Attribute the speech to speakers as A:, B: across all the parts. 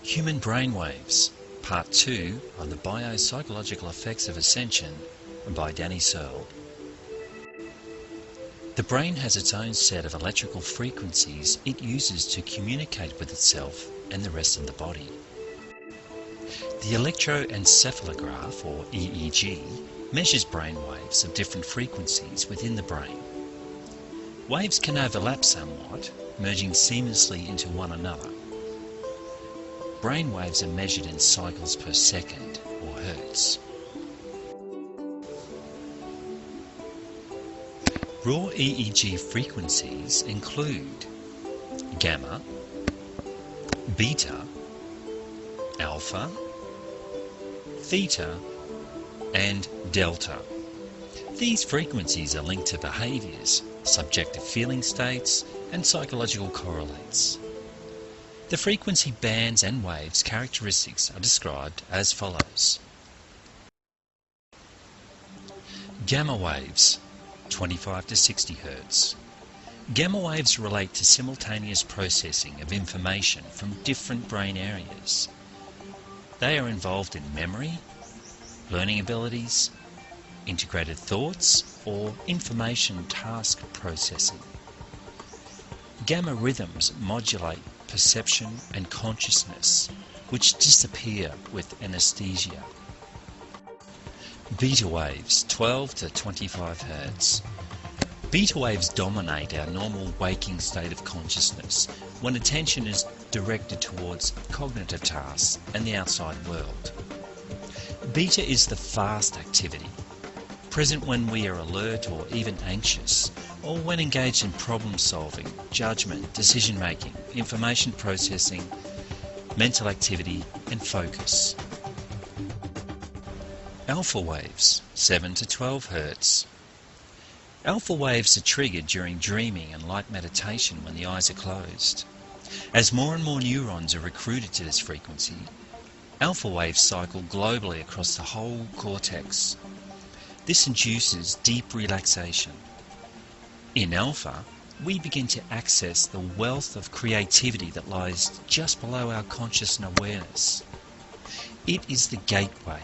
A: Human Brainwaves, Part 2 on the Biopsychological Effects of Ascension by Danny Searle. The brain has its own set of electrical frequencies it uses to communicate with itself and the rest of the body. The electroencephalograph, or EEG, measures brain waves of different frequencies within the brain. Waves can overlap somewhat, merging seamlessly into one another. Brain waves are measured in cycles per second, or hertz. Raw EEG frequencies include gamma, beta, alpha, theta, and delta. These frequencies are linked to behaviours, subjective feeling states, and psychological correlates. The frequency bands and waves characteristics are described as follows. Gamma waves, 25 to 60 Hz. Gamma waves relate to simultaneous processing of information from different brain areas. They are involved in memory, learning abilities, integrated thoughts, or information task processing. Gamma rhythms modulate perception and consciousness, which disappear with anesthesia. Beta waves, 12 to 25 Hz. Beta waves dominate our normal waking state of consciousness when attention is directed towards cognitive tasks and the outside world. Beta is the fast activity, present when we are alert or even anxious, or when engaged in problem solving, judgment, decision making, information processing, mental activity and focus. Alpha waves, 7 to 12 Hz. Alpha waves are triggered during dreaming and light meditation when the eyes are closed. As more and more neurons are recruited to this frequency, alpha waves cycle globally across the whole cortex. This induces deep relaxation. In alpha, we begin to access the wealth of creativity that lies just below our conscious awareness. It is the gateway,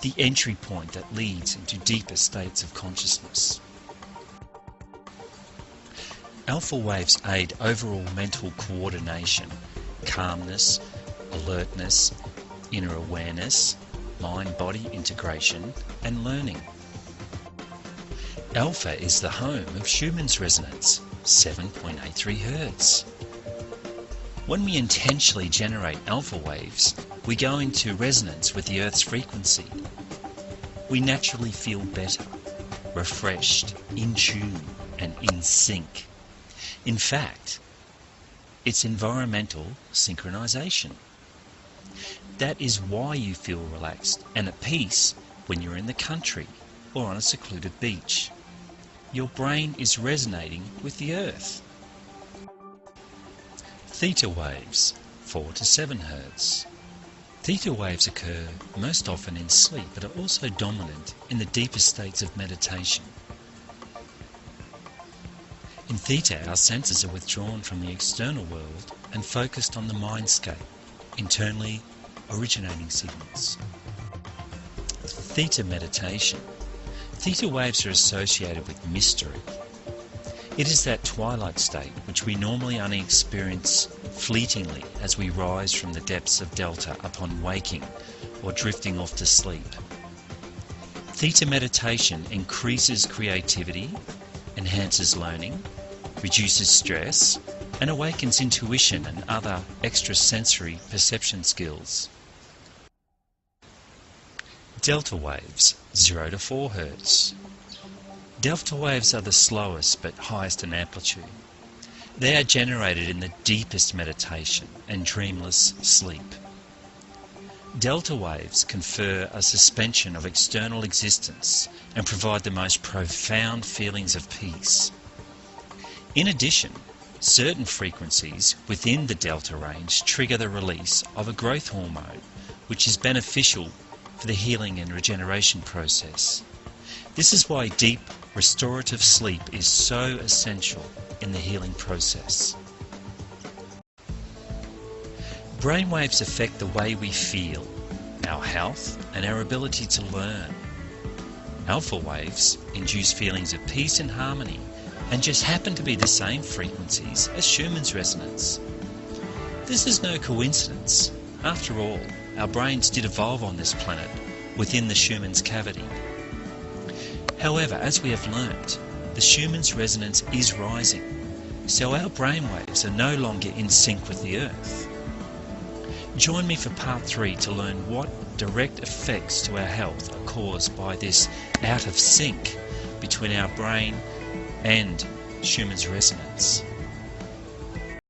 A: the entry point that leads into deeper states of consciousness. Alpha waves aid overall mental coordination, calmness, alertness, inner awareness, mind-body integration, and learning. Alpha is the home of Schumann's resonance, 7.83 Hz. When we intentionally generate alpha waves, we go into resonance with the Earth's frequency. We naturally feel better, refreshed, in tune, and in sync. In fact, it's environmental synchronization. That is why you feel relaxed and at peace when you're in the country or on a secluded beach. Your brain is resonating with the Earth. Theta waves, 4 to 7 Hz. Theta waves occur most often in sleep, but are also dominant in the deeper states of meditation. In theta, our senses are withdrawn from the external world and focused on the mindscape, internally originating signals. Theta meditation. Theta waves are associated with mystery. It is that twilight state which we normally only experience fleetingly as we rise from the depths of delta upon waking or drifting off to sleep. Theta meditation increases creativity, enhances learning, reduces stress, and awakens intuition and other extrasensory perception skills. Delta waves, 0 to 4 Hz. Delta waves are the slowest but highest in amplitude. They are generated in the deepest meditation and dreamless sleep. Delta waves confer a suspension of external existence and provide the most profound feelings of peace. In addition, certain frequencies within the delta range trigger the release of a growth hormone, which is beneficial for the healing and regeneration process. This is why deep, restorative sleep is so essential in the healing process. Brainwaves affect the way we feel, our health, and our ability to learn. Alpha waves induce feelings of peace and harmony, and just happen to be the same frequencies as Schumann's resonance. This is no coincidence. After all, our brains did evolve on this planet within the Schumann's cavity. However, as we have learnt, the Schumann's resonance is rising, so our brainwaves are no longer in sync with the Earth. Join me for part 3 to learn what direct effects to our health are caused by this out of sync between our brain and Schumann's resonance.